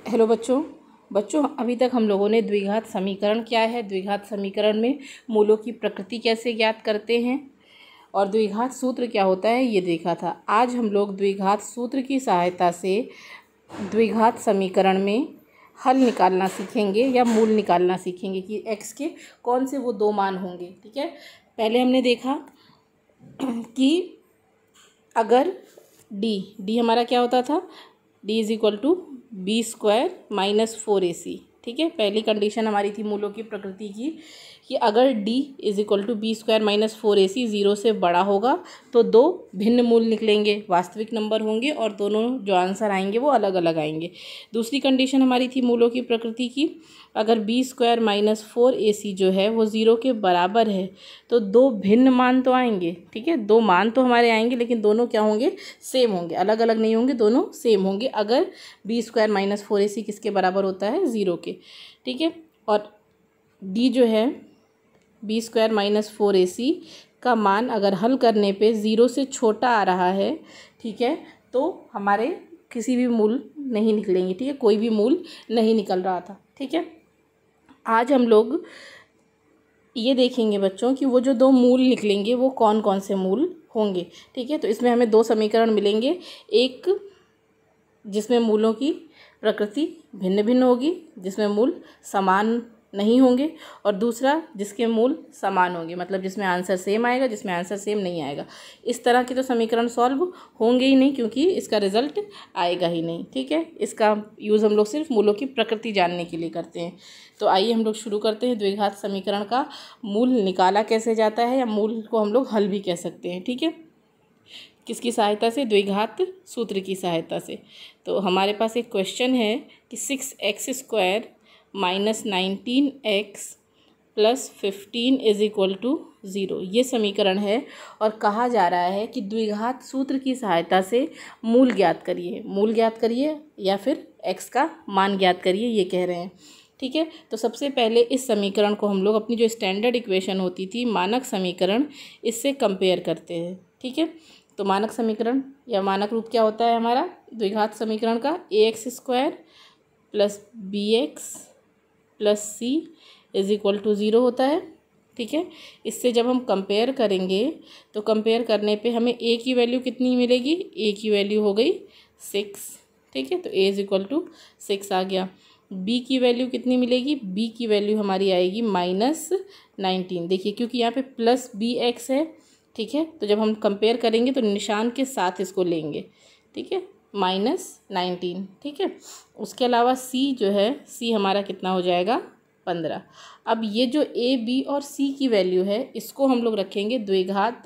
Hello बच्चों अभी तक हम लोगों ने द्विघात समीकरण क्या है, द्विघात समीकरण में मूलों की प्रकृति कैसे ज्ञात करते हैं और द्विघात सूत्र क्या होता है ये देखा था। आज हम लोग द्विघात सूत्र की सहायता से द्विघात समीकरण में हल निकालना सीखेंगे या मूल निकालना सीखेंगे कि x के कौन से वो दो मान होंगे। ठीक है, पहले हमने देखा कि अगर d हमारा क्या होता था, d is equal to b square minus 4ac। ठीक है, पहली कंडीशन हमारी थी मूलों की प्रकृति की कि अगर d is equal to b square minus 4ac 0 से बड़ा होगा तो दो भिन्न मूल निकलेंगे, वास्तविक नंबर होंगे और दोनों जो आंसर आएंगे वो अलग अलग आएंगे। दूसरी कंडीशन हमारी थी मूलों की प्रकृति की, अगर बी स्क्वायर माइनस 4ac जो है वो 0 के बराबर है तो दो भिन्न मान तो आएंगे। ठीक है, दो मान तो हमारे आएंगे लेकिन दोनों क्या होंगे, सेम होंगे, अलग अलग नहीं होंगे, दोनों सेम होंगे अगर बी स्क्वायर माइनस 4ac किसके बराबर होता है, 0 के। ठीक है, और डी जो है बी स्क्वायर माइनस 4ac का मान अगर हल करने पे 0 से छोटा आ रहा है, ठीक है, तो हमारे किसी भी मूल नहीं निकलेंगे। ठीक है, कोई भी मूल नहीं निकल रहा था। ठीक है, आज हम लोग ये देखेंगे बच्चों कि वो जो दो मूल निकलेंगे वो कौन कौन से मूल होंगे। ठीक है, तो इसमें हमें दो समीकरण मिलेंगे, एक जिसमें मूलों की प्रकृति भिन्न भिन्न होगी, जिसमें मूल समान नहीं होंगे, और दूसरा जिसके मूल समान होंगे, मतलब जिसमें आंसर सेम आएगा, जिसमें आंसर सेम नहीं आएगा। इस तरह के तो समीकरण सॉल्व होंगे ही नहीं क्योंकि इसका रिजल्ट आएगा ही नहीं। ठीक है, इसका यूज़ हम लोग सिर्फ मूलों की प्रकृति जानने के लिए करते हैं। तो आइए हम लोग शुरू करते हैं। द्विघात समीकरण का मूल निकाला कैसे जाता है, या मूल को हम लोग हल भी कह सकते हैं। ठीक है, किसकी सहायता से, द्विघात सूत्र की सहायता से। तो हमारे पास एक क्वेश्चन है कि 6x square minus 19x plus 15 is equal to 0, ये समीकरण है और कहा जा रहा है कि द्विघात सूत्र की सहायता से मूल ज्ञात करिए, मूल ज्ञात करिए या फिर x का मान ज्ञात करिए, ये कह रहे हैं। ठीक है, तो सबसे पहले इस समीकरण को हम लोग अपनी जो स्टैंडर्ड इक्वेशन होती थी मानक समीकरण, इससे कंपेयर करते हैं। ठीक है, तो मानक समीकरण या मानक रूप क्या होता है हमारा द्विघात समीकरण का, ax square plus bx plus c is equal to 0 होता है। ठीक है, इससे जब हम कंपेयर करेंगे तो कंपेयर करने पे हमें a की वैल्यू कितनी मिलेगी, a की वैल्यू हो गई 6। ठीक है, तो a इज इक्वल टू 6 आ गया। b की वैल्यू कितनी मिलेगी, b की वैल्यू हमारी आएगी माइनस 19। देखिए क्योंकि यहाँ पे प्लस bx है। ठीक है, तो जब हम कंपेयर करेंगे तो निशान के साथ इसको लेंगे। ठीक है, माइनस 19। ठीक है, उसके अलावा c जो है, c हमारा कितना हो जाएगा 15। अब ये जो a b और c की वैल्यू है इसको हम लोग रखेंगे द्विघात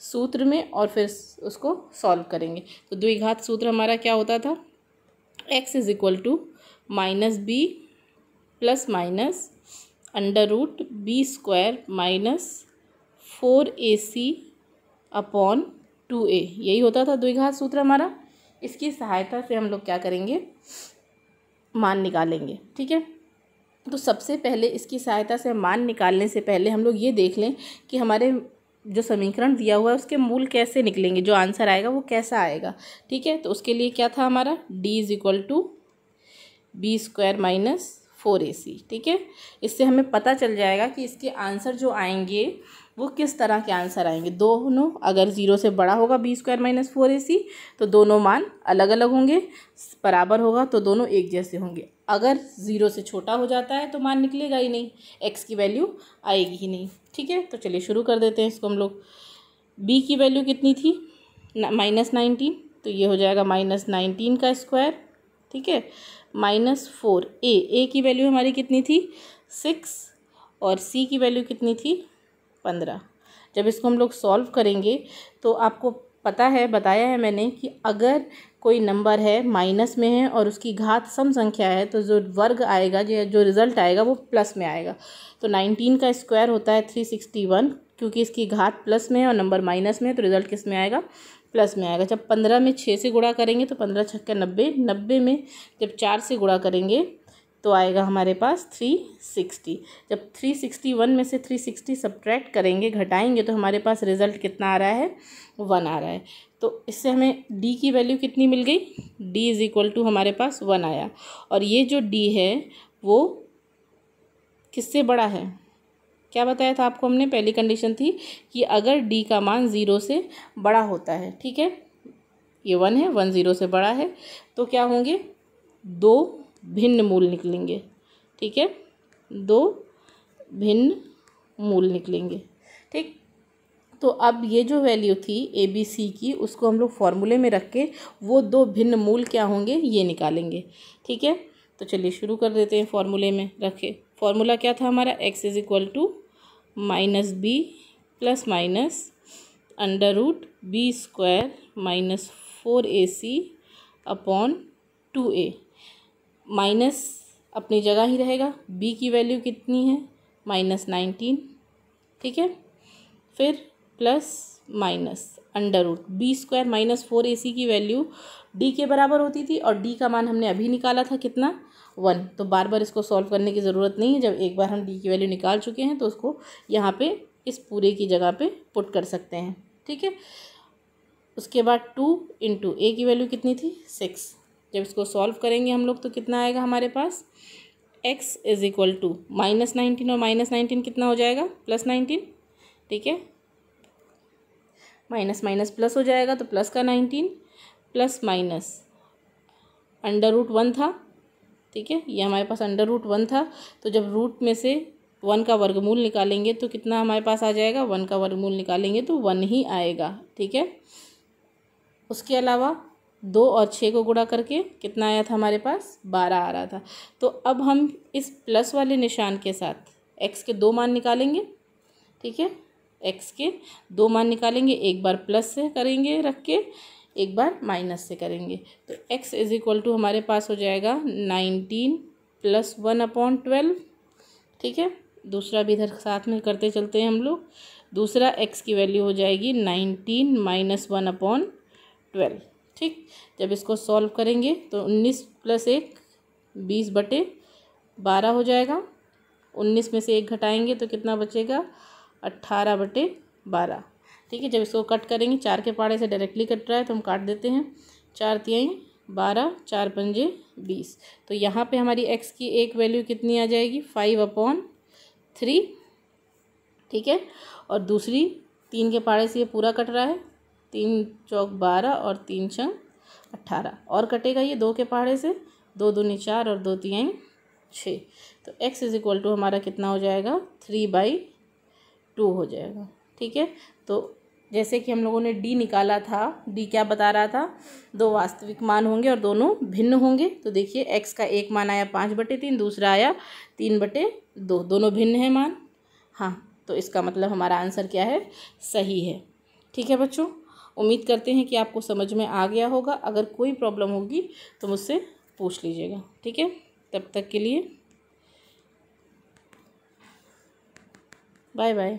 सूत्र में और फिर उसको सॉल्व करेंगे। तो द्विघात सूत्र हमारा क्या होता था, x is equal to minus b plus minus under root b square minus 4ac upon 2a, यही होता था द्विघात सूत्र हमारा। इसकी सहायता से हम लोग क्या करेंगे, मान निकालेंगे। ठीक है, तो सबसे पहले इसकी सहायता से मान निकालने से पहले हम लोग ये देख लें कि हमारे जो समीकरण दिया हुआ है उसके मूल कैसे निकलेंगे, जो आंसर आएगा वो कैसा आएगा। ठीक है, तो उसके लिए क्या था हमारा, d is equal to b square minus 4ac। ठीक है, इससे हमें पता चल जाएगा कि इसके आंसर जो आएंगे वो किस तरह के आंसर आएंगे। दोनों अगर 0 से बड़ा होगा बी स्क्वायर माइनस 4ac तो दोनों मान अलग अलग होंगे, बराबर होगा तो दोनों एक जैसे होंगे। अगर 0 से छोटा हो जाता है तो मान निकलेगा ही नहीं, x की वैल्यू आएगी ही नहीं। ठीक है, तो चलिए शुरू कर देते हैं इसको हम लोग। b की वैल्यू कितनी थी, माइनस 19, तो ये हो जाएगा माइनस 19 का स्क्वायर। ठीक है, माइनस 4 a की वैल्यू हमारी कितनी थी 6 और c की वैल्यू कितनी थी 15। जब इसको हम लोग सॉल्व करेंगे तो आपको पता है, बताया है मैंने कि अगर कोई नंबर है माइनस में है और उसकी घात सम संख्या है तो जो वर्ग आएगा, जो रिज़ल्ट आएगा वो प्लस में आएगा। तो 19 का स्क्वायर होता है 361, क्योंकि इसकी घात प्लस में है और नंबर माइनस में है तो रिज़ल्ट किस में आएगा, प्लस में आएगा। जब 15 में 6 से गुणा करेंगे तो 15 छक्के 90, 90 में जब 4 से गुणा करेंगे तो आएगा हमारे पास 360। जब 361 में से 360 सब्ट्रैक्ट करेंगे, घटाएंगे, तो हमारे पास रिज़ल्ट कितना आ रहा है, 1 आ रहा है। तो इससे हमें d की वैल्यू कितनी मिल गई, d इज़ इक्वल टू हमारे पास 1 आया। और ये जो d है वो किससे बड़ा है, क्या बताया था आपको हमने, पहली कंडीशन थी कि अगर d का मान 0 से बड़ा होता है, ठीक है, ये 1 है, 1 0 से बड़ा है, तो क्या होंगे, 2 भिन्न मूल निकलेंगे, ठीक है, 2 भिन्न मूल निकलेंगे, ठीक। तो अब ये जो वैल्यू थी ABC की, उसको हम लोग फॉर्मूले में रख के वो 2 भिन्न मूल क्या होंगे ये निकालेंगे, ठीक है। तो चलिए शुरू कर देते हैं, फॉर्मूले में रखे। फॉर्मूला क्या था हमारा, x is equal to -b plus minus under root b square minus 4ac upon 2a। Minus अपनी जगह ही रहेगा, b की वैल्यू कितनी है, -19, ठीक है। फिर plus minus under root b square minus 4ac की वैल्यू d के बराबर होती थी, और d का मान हमने अभी निकाला था कितना, 1। तो बार बार इसको सॉल्व करने की ज़रूरत नहीं है, जब एक बार हम d की वैल्यू निकाल चुके हैं तो उसको यहाँ पे इस पूरे की जगह पे पुट कर सकते हैं, ठीक है। उसके बाद 2 इंटू a की वैल्यू कितनी थी, 6। जब इसको सॉल्व करेंगे हम लोग तो कितना आएगा हमारे पास, x इज़ इक्वल टू -19 और -19 कितना हो जाएगा, +19, ठीक है। माइनस माइनस प्लस हो जाएगा, तो प्लस का 19 प्लस माइनस अंडर रूट 1 था, ठीक है, ये हमारे पास अंडर रूट 1 था। तो जब रूट में से 1 का वर्गमूल निकालेंगे तो कितना हमारे पास आ जाएगा, 1 का वर्गमूल निकालेंगे तो 1 ही आएगा, ठीक है। उसके अलावा 2 और 6 को गुणा करके कितना आया था हमारे पास, 12 आ रहा था। तो अब हम इस प्लस वाले निशान के साथ x के 2 मान निकालेंगे, ठीक है, x के 2 मान निकालेंगे, एक बार प्लस से करेंगे रख के, एक बार माइनस से करेंगे। तो x इज़ इक्वल टू हमारे पास हो जाएगा 19 प्लस 1 अपॉन 12, ठीक है। दूसरा भी इधर साथ में करते चलते हैं हम लोग। दूसरा x की वैल्यू हो जाएगी 19 माइनस 1 अपॉन 12, ठीक। जब इसको सॉल्व करेंगे तो 19 प्लस 1 20/12 हो जाएगा। 19 में से 1 घटाएंगे तो कितना बचेगा, 18/12, ठीक है। जब इसको कट करेंगे, 4 के पहाड़े से डायरेक्टली कट रहा है तो हम काट देते हैं, 4 तिहाई 12, 4 पंजे 20। तो यहाँ पे हमारी x की एक वैल्यू कितनी आ जाएगी, 5/3, ठीक है। और दूसरी 3 के पहाड़े से ये पूरा कट रहा है, 3 चौक 12 और 3 छंग 18, और कटेगा ये 2 के पहाड़े से, 2 दूनी 4 और 2 तिहाई 6। तो x इज़ इक्वल टू हमारा कितना हो जाएगा, 3/2 हो जाएगा, ठीक है। तो जैसे कि हम लोगों ने d निकाला था, d क्या बता रहा था, 2 वास्तविक मान होंगे और दोनों भिन्न होंगे। तो देखिए x का एक मान आया 5/3, दूसरा आया 3/2, दोनों भिन्न है मान, हाँ। तो इसका मतलब हमारा आंसर क्या है, सही है, ठीक है बच्चों। उम्मीद करते हैं कि आपको समझ में आ गया होगा। अगर कोई प्रॉब्लम होगी तो मुझसे पूछ लीजिएगा, ठीक है। तब तक के लिए बाय बाय।